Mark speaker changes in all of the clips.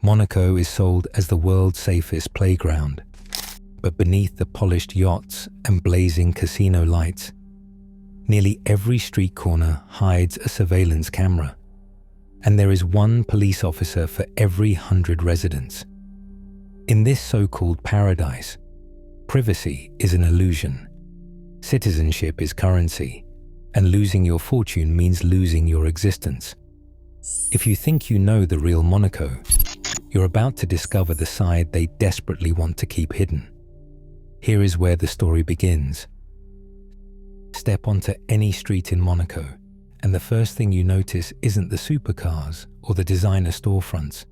Speaker 1: Monaco is sold as the world's safest playground. But beneath the polished yachts and blazing casino lights, nearly every street corner hides a surveillance camera. And there is one police officer for every 100 residents. In this so-called paradise, privacy is an illusion. Citizenship is currency, and losing your fortune means losing your existence. If you think you know the real Monaco, you're about to discover the side they desperately want to keep hidden. Here is where the story begins. Step onto any street in Monaco, and the first thing you notice isn't the supercars or the designer storefronts.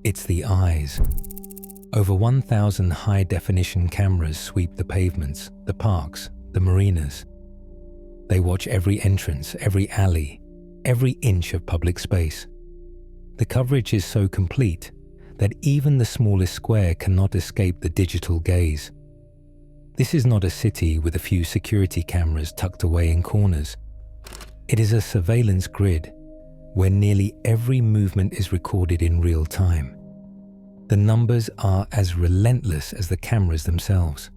Speaker 1: It's the eyes. Over 1,000 high-definition cameras sweep the pavements, the parks, the marinas. They watch every entrance, every alley, every inch of public space. The coverage is so complete that even the smallest square cannot escape the digital gaze. This is not a city with a few security cameras tucked away in corners. It is a surveillance grid where nearly every movement is recorded in real time. The numbers are as relentless as the cameras themselves.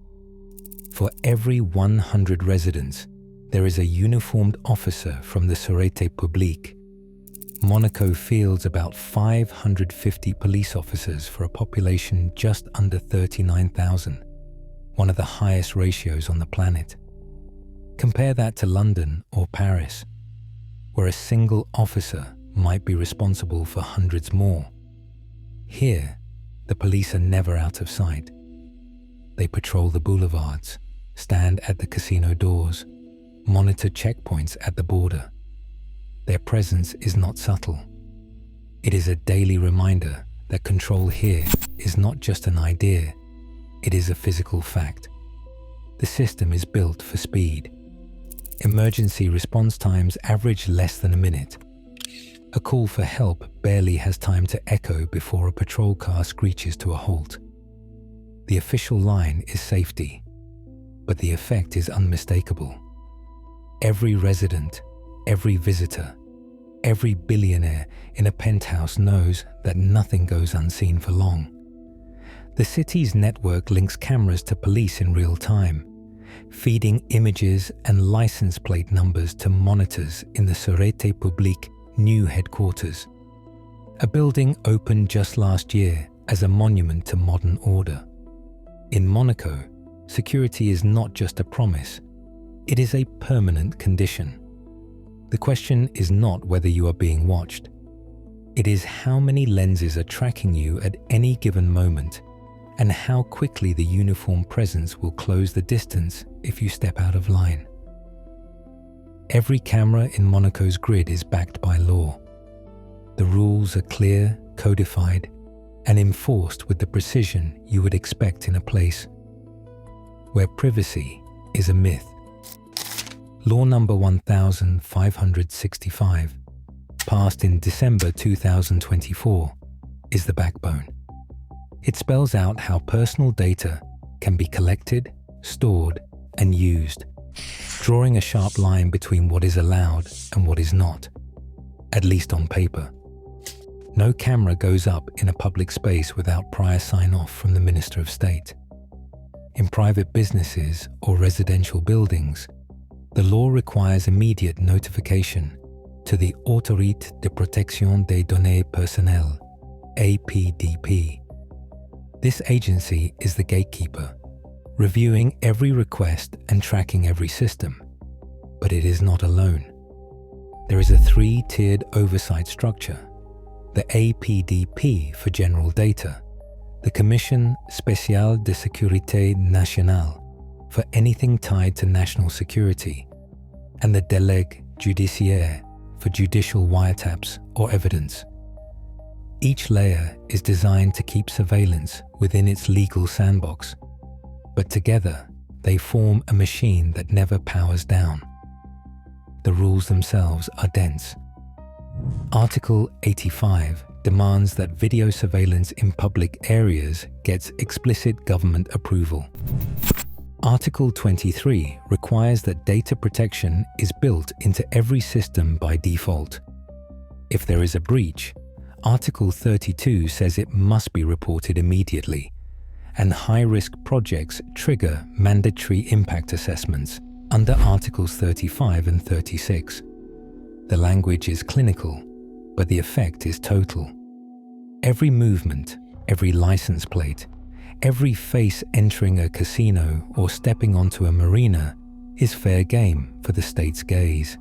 Speaker 1: For every 100 residents, there is a uniformed officer from the Sûreté Publique. Monaco fields about 550 police officers for a population just under 39,000, one of the highest ratios on the planet. Compare that to London or Paris, where a single officer might be responsible for hundreds more. Here, the police are never out of sight. They patrol the boulevards, stand at the casino doors, monitor checkpoints at the border. Their presence is not subtle. It is a daily reminder that control here is not just an idea, it is a physical fact. The system is built for speed. Emergency response times average less than a minute. A call for help barely has time to echo before a patrol car screeches to a halt. The official line is safety, but the effect is unmistakable. Every resident, every visitor, every billionaire in a penthouse knows that nothing goes unseen for long. The city's network links cameras to police in real time, feeding images and license plate numbers to monitors in the Sûreté Publique new headquarters. A building opened just last year as a monument to modern order. In Monaco, security is not just a promise, it is a permanent condition. The question is not whether you are being watched. It is how many lenses are tracking you at any given moment, and how quickly the uniform presence will close the distance if you step out of line. Every camera in Monaco's grid is backed by law. The rules are clear, codified, and enforced with the precision you would expect in a place where privacy is a myth. Law number 1565, passed in December 2024, is the backbone. It spells out how personal data can be collected, stored, and used, drawing a sharp line between what is allowed and what is not, at least on paper. No camera goes up in a public space without prior sign-off from the Minister of State. In private businesses or residential buildings, the law requires immediate notification to the Autorité de Protection des Données Personnelles, APDP. This agency is the gatekeeper, reviewing every request and tracking every system. But it is not alone. There is a three-tiered oversight structure: the APDP for general data, the Commission Spéciale de Sécurité Nationale for anything tied to national security, and the Délègue Judiciaire for judicial wiretaps or evidence. Each layer is designed to keep surveillance within its legal sandbox, but together they form a machine that never powers down. The rules themselves are dense. Article 85 demands that video surveillance in public areas gets explicit government approval. Article 23 requires that data protection is built into every system by default. If there is a breach, Article 32 says it must be reported immediately, and high-risk projects trigger mandatory impact assessments under Articles 35 and 36. The language is clinical, but the effect is total. Every movement, every license plate, every face entering a casino or stepping onto a marina is fair game for the state's gaze.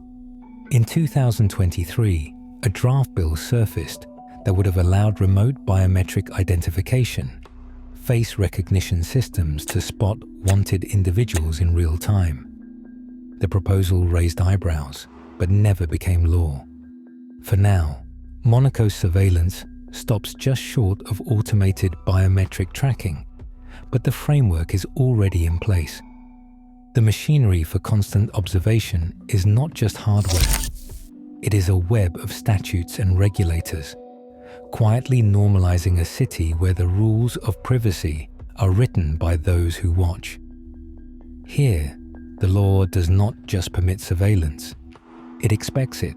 Speaker 1: In 2023, a draft bill surfaced that would have allowed remote biometric identification, face recognition systems to spot wanted individuals in real time. The proposal raised eyebrows, but never became law. For now, Monaco's surveillance stops just short of automated biometric tracking, but the framework is already in place. The machinery for constant observation is not just hardware. It is a web of statutes and regulators, quietly normalizing a city where the rules of privacy are written by those who watch. Here, the law does not just permit surveillance, it expects it.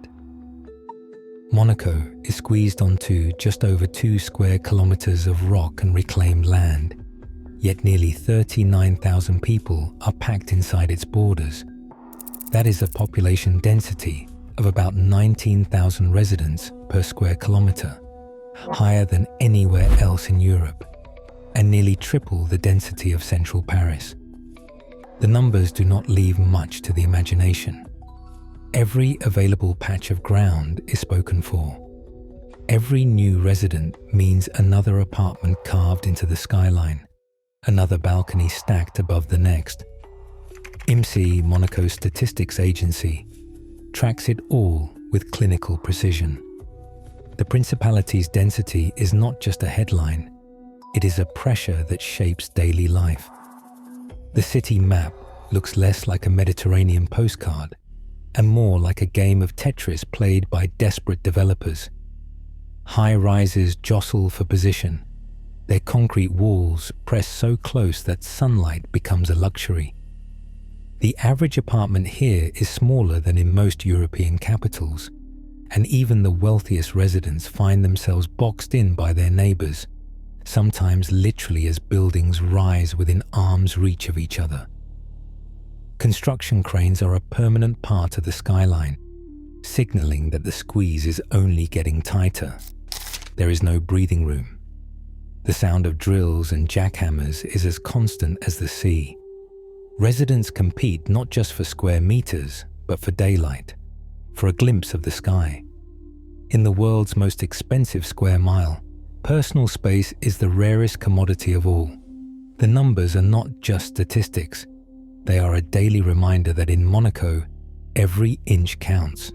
Speaker 1: Monaco is squeezed onto just over 2 square kilometers of rock and reclaimed land, yet nearly 39,000 people are packed inside its borders. That is a population density of about 19,000 residents per square kilometer, higher than anywhere else in Europe, and nearly triple the density of central Paris. The numbers do not leave much to the imagination. Every available patch of ground is spoken for. Every new resident means another apartment carved into the skyline, another balcony stacked above the next. IMSI, Monaco's statistics agency, tracks it all with clinical precision. The principality's density is not just a headline, it is a pressure that shapes daily life. The city map looks less like a Mediterranean postcard and more like a game of Tetris played by desperate developers. High-rises jostle for position, their concrete walls press so close that sunlight becomes a luxury. The average apartment here is smaller than in most European capitals, and even the wealthiest residents find themselves boxed in by their neighbors, sometimes literally as buildings rise within arm's reach of each other. Construction cranes are a permanent part of the skyline, signaling that the squeeze is only getting tighter. There is no breathing room. The sound of drills and jackhammers is as constant as the sea. Residents compete not just for square meters, but for daylight, for a glimpse of the sky. In the world's most expensive square mile, personal space is the rarest commodity of all. The numbers are not just statistics. They are a daily reminder that in Monaco, every inch counts.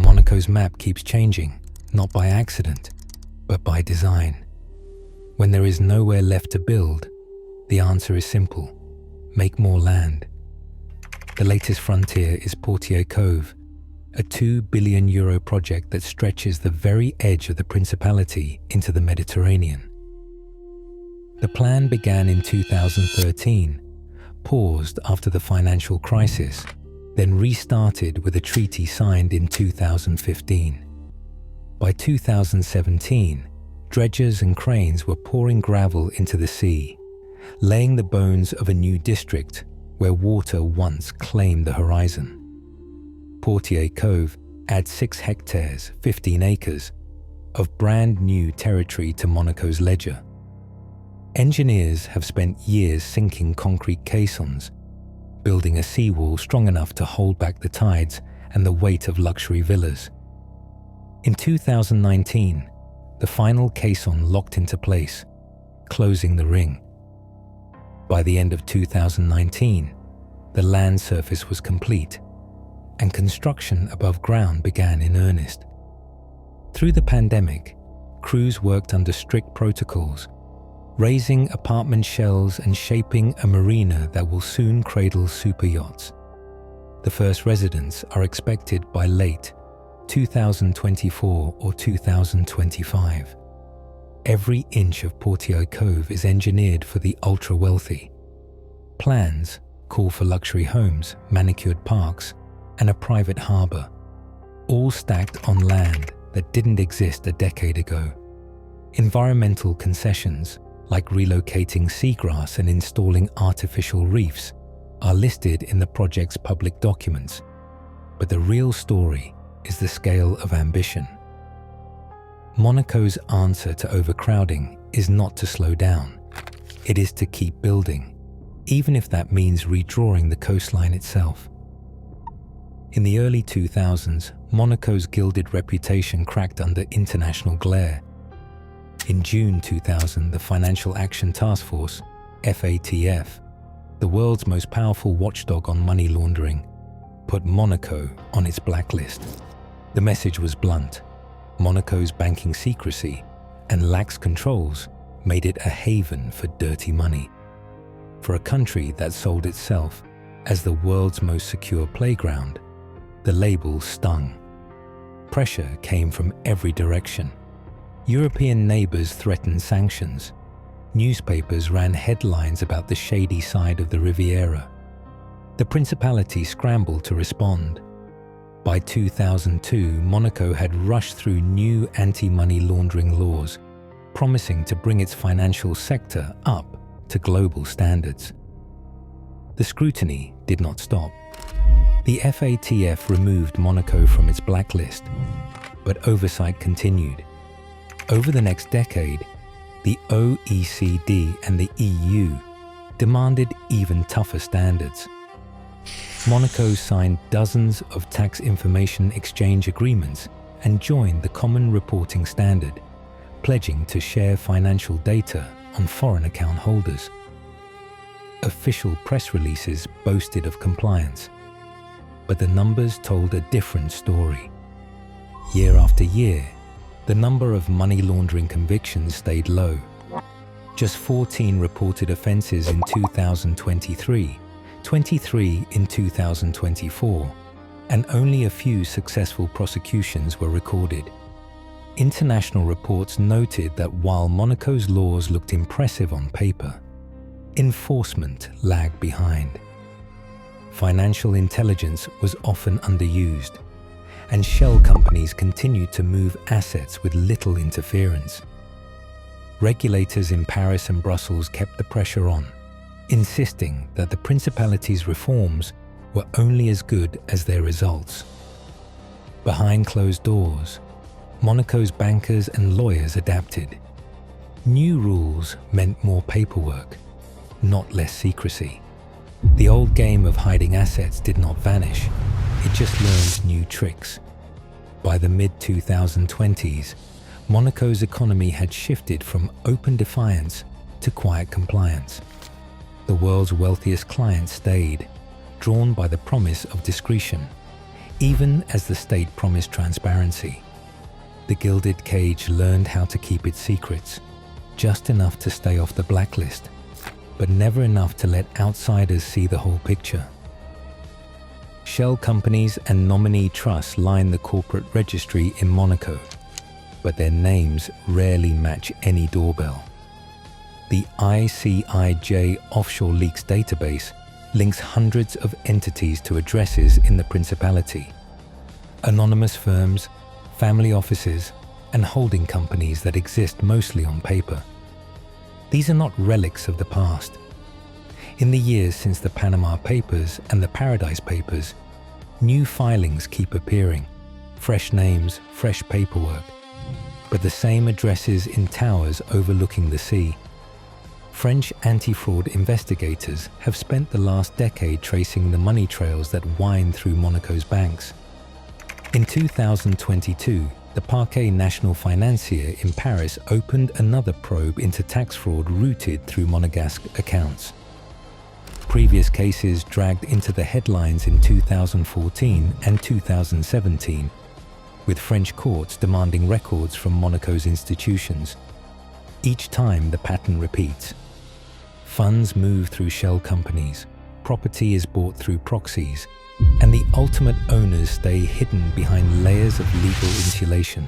Speaker 1: Monaco's map keeps changing, not by accident, but by design. When there is nowhere left to build, the answer is simple: make more land. The latest frontier is Portier Cove, a €2 billion project that stretches the very edge of the Principality into the Mediterranean. The plan began in 2013, paused after the financial crisis, then restarted with a treaty signed in 2015. By 2017, dredgers and cranes were pouring gravel into the sea, laying the bones of a new district where water once claimed the horizon. Portier Cove adds 6 hectares, 15 acres, of brand new territory to Monaco's ledger. Engineers have spent years sinking concrete caissons, building a seawall strong enough to hold back the tides and the weight of luxury villas. In 2019, the final caisson locked into place, closing the ring. By the end of 2019, the land surface was complete, and construction above ground began in earnest. Through the pandemic, crews worked under strict protocols, raising apartment shells and shaping a marina that will soon cradle super yachts. The first residents are expected by late 2024 or 2025. Every inch of Portier Cove is engineered for the ultra-wealthy. Plans call for luxury homes, manicured parks, and a private harbour, all stacked on land that didn't exist a decade ago. Environmental concessions, like relocating seagrass and installing artificial reefs, are listed in the project's public documents. But the real story is the scale of ambition. Monaco's answer to overcrowding is not to slow down. It is to keep building, even if that means redrawing the coastline itself. In the early 2000s, Monaco's gilded reputation cracked under international glare. In June 2000, the Financial Action Task Force, FATF, the world's most powerful watchdog on money laundering, put Monaco on its blacklist. The message was blunt. Monaco's banking secrecy and lax controls made it a haven for dirty money. For a country that sold itself as the world's most secure playground, the label stung. Pressure came from every direction. European neighbors threatened sanctions. Newspapers ran headlines about the shady side of the Riviera. The Principality scrambled to respond. By 2002, Monaco had rushed through new anti-money laundering laws, promising to bring its financial sector up to global standards. The scrutiny did not stop. The FATF removed Monaco from its blacklist, but oversight continued. Over the next decade, the OECD and the EU demanded even tougher standards. Monaco signed dozens of tax information exchange agreements and joined the Common Reporting Standard, pledging to share financial data on foreign account holders. Official press releases boasted of compliance, but the numbers told a different story. Year after year, the number of money laundering convictions stayed low. Just 14 reported offences in 2023, 23 in 2024, and only a few successful prosecutions were recorded. International reports noted that while Monaco's laws looked impressive on paper, enforcement lagged behind. Financial intelligence was often underused, and shell companies continued to move assets with little interference. Regulators in Paris and Brussels kept the pressure on, insisting that the Principality's reforms were only as good as their results. Behind closed doors, Monaco's bankers and lawyers adapted. New rules meant more paperwork, not less secrecy. The old game of hiding assets did not vanish, it just learned new tricks. By the mid-2020s, Monaco's economy had shifted from open defiance to quiet compliance. The world's wealthiest clients stayed, drawn by the promise of discretion, even as the state promised transparency. The gilded cage learned how to keep its secrets, just enough to stay off the blacklist, but never enough to let outsiders see the whole picture. Shell companies and nominee trusts line the corporate registry in Monaco, but their names rarely match any doorbell. The ICIJ Offshore Leaks database links hundreds of entities to addresses in the Principality. Anonymous firms, family offices, and holding companies that exist mostly on paper. These are not relics of the past. In the years since the Panama Papers and the Paradise Papers, new filings keep appearing, fresh names, fresh paperwork, but the same addresses in towers overlooking the sea. French anti-fraud investigators have spent the last decade tracing the money trails that wind through Monaco's banks. In 2022, the Parquet National Financier in Paris opened another probe into tax fraud routed through Monegasque accounts. Previous cases dragged into the headlines in 2014 and 2017, with French courts demanding records from Monaco's institutions. Each time the pattern repeats. Funds move through shell companies, property is bought through proxies, and the ultimate owners stay hidden behind layers of legal insulation.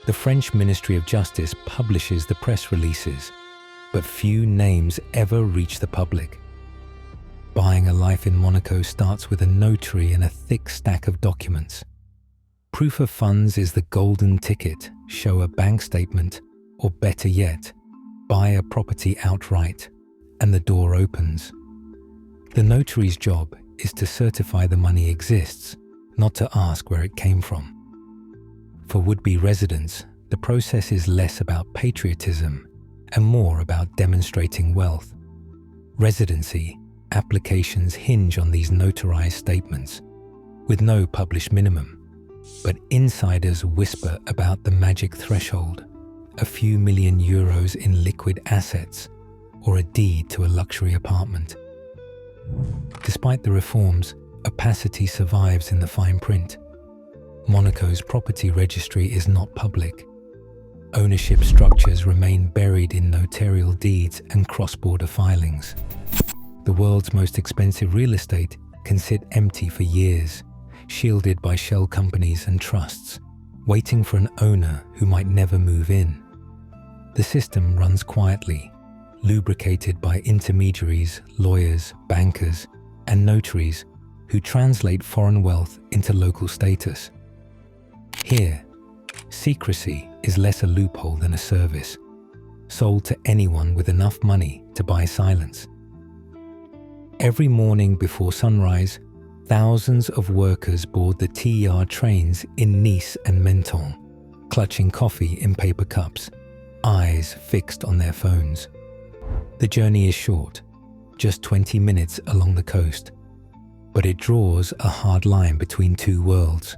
Speaker 1: The French Ministry of Justice publishes the press releases, but few names ever reach the public. Buying a life in Monaco starts with a notary and a thick stack of documents. Proof of funds is the golden ticket. Show a bank statement, or better yet, buy a property outright, and the door opens. The notary's job is to certify the money exists, not to ask where it came from. For would-be residents, the process is less about patriotism and more about demonstrating wealth. Residency applications hinge on these notarized statements, with no published minimum. But insiders whisper about the magic threshold, a few million euros in liquid assets, or a deed to a luxury apartment. Despite the reforms, opacity survives in the fine print. Monaco's property registry is not public. Ownership structures remain buried in notarial deeds and cross-border filings. The world's most expensive real estate can sit empty for years, shielded by shell companies and trusts, waiting for an owner who might never move in. The system runs quietly, lubricated by intermediaries, lawyers, bankers, and notaries who translate foreign wealth into local status. Here, secrecy is less a loophole than a service, sold to anyone with enough money to buy silence. Every morning before sunrise, thousands of workers board the TER trains in Nice and Menton, clutching coffee in paper cups, eyes fixed on their phones. The journey is short, just 20 minutes along the coast, but it draws a hard line between two worlds.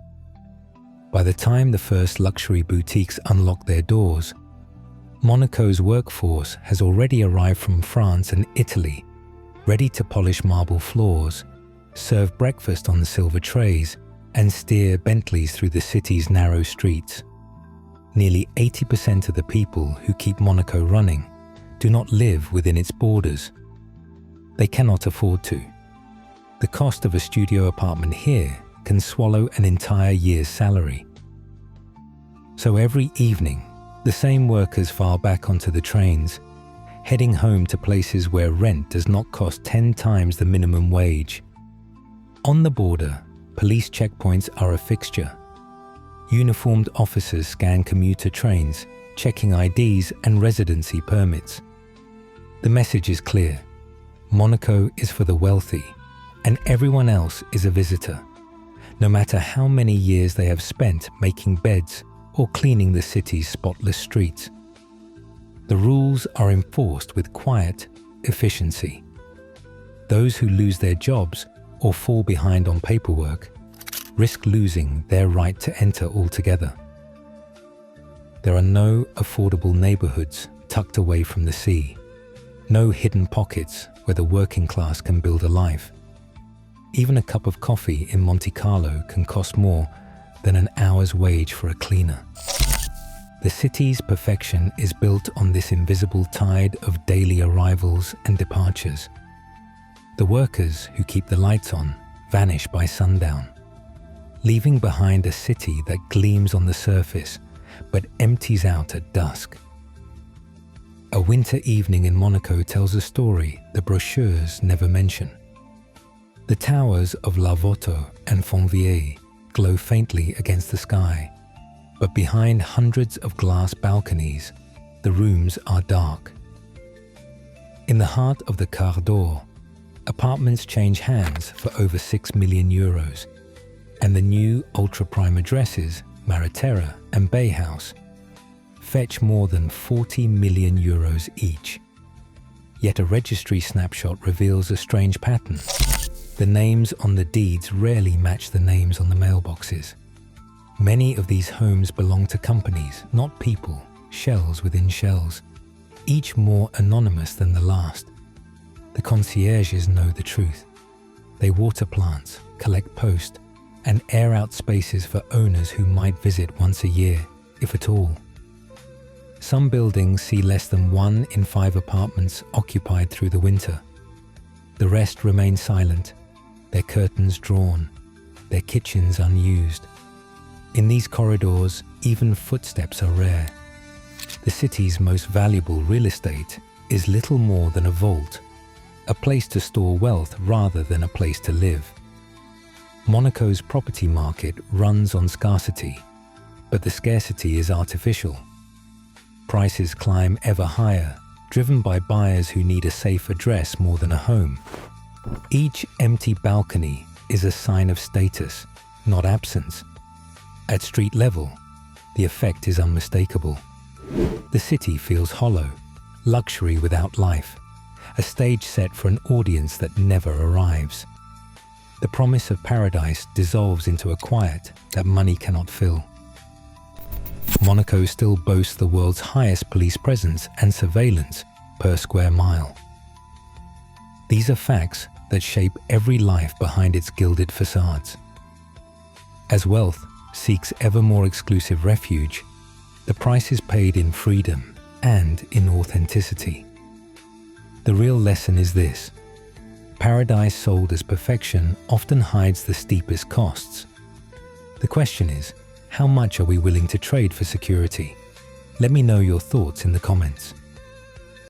Speaker 1: By the time the first luxury boutiques unlock their doors, Monaco's workforce has already arrived from France and Italy, ready to polish marble floors, serve breakfast on silver trays, and steer Bentleys through the city's narrow streets. Nearly 80% of the people who keep Monaco running do not live within its borders. They cannot afford to. The cost of a studio apartment here can swallow an entire year's salary. So every evening, the same workers file back onto the trains, heading home to places where rent does not cost 10 times the minimum wage. On the border, police checkpoints are a fixture. Uniformed officers scan commuter trains, checking IDs and residency permits. The message is clear. Monaco is for the wealthy, and everyone else is a visitor, no matter how many years they have spent making beds or cleaning the city's spotless streets. The rules are enforced with quiet efficiency. Those who lose their jobs or fall behind on paperwork risk losing their right to enter altogether. There are no affordable neighborhoods tucked away from the sea, no hidden pockets where the working class can build a life. Even a cup of coffee in Monte Carlo can cost more than an hour's wage for a cleaner. The city's perfection is built on this invisible tide of daily arrivals and departures. The workers who keep the lights on vanish by sundown, leaving behind a city that gleams on the surface but empties out at dusk. A winter evening in Monaco tells a story the brochures never mention. The towers of La Voto and Fontvieille glow faintly against the sky, but behind hundreds of glass balconies, the rooms are dark. In the heart of the Quart d'Or, apartments change hands for over 6 million euros, and the new ultra-prime addresses, Mariterra and Bay House, fetch more than 40 million euros each. Yet a registry snapshot reveals a strange pattern. The names on the deeds rarely match the names on the mailboxes. Many of these homes belong to companies, not people, shells within shells, each more anonymous than the last. The concierges know the truth. They water plants, collect post, and air out spaces for owners who might visit once a year, if at all. Some buildings see less than 1 in 5 apartments occupied through the winter. The rest remain silent, their curtains drawn, their kitchens unused. In these corridors, even footsteps are rare. The city's most valuable real estate is little more than a vault, a place to store wealth rather than a place to live. Monaco's property market runs on scarcity, but the scarcity is artificial. Prices climb ever higher, driven by buyers who need a safe address more than a home. Each empty balcony is a sign of status, not absence. At street level, the effect is unmistakable. The city feels hollow, luxury without life, a stage set for an audience that never arrives. The promise of paradise dissolves into a quiet that money cannot fill. Monaco still boasts the world's highest police presence and surveillance per square mile. These are facts that shape every life behind its gilded facades. As wealth seeks ever more exclusive refuge, the price is paid in freedom and in authenticity. The real lesson is this: paradise sold as perfection often hides the steepest costs. The question is, how much are we willing to trade for security? Let me know your thoughts in the comments.